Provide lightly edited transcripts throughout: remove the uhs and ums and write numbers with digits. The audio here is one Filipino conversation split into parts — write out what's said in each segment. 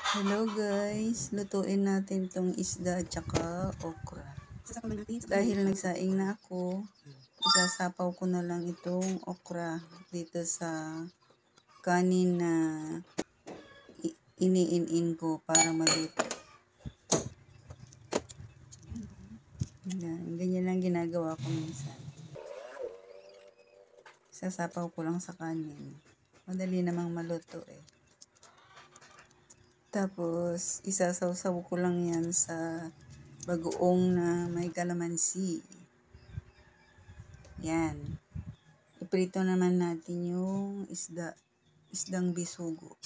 Hello guys, lutuin natin tong isda at saka okra. Dahil nagsaing na ako, isasapaw ko na lang itong okra dito sa kanin na iniin ko para maluto. Ganyan lang ginagawa ko minsan. Isasapaw ko lang sa kanin. Madali namang maluto eh. Tapos, isasawsaw ko lang yan sa bagoong na may kalamansi. Yan. Iprito naman natin yung isdang bisugo.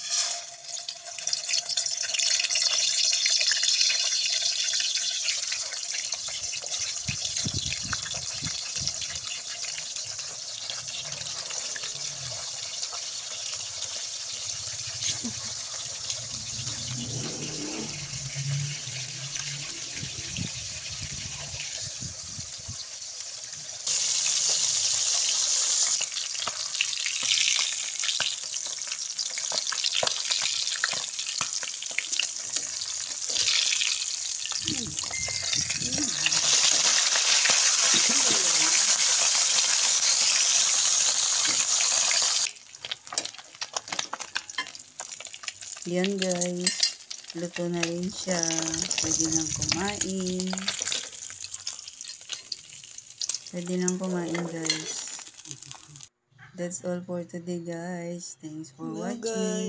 Yan guys, luto na rin siya. Pwede nang kumain. Pwede nang kumain guys. That's all for today guys. Thanks for watching.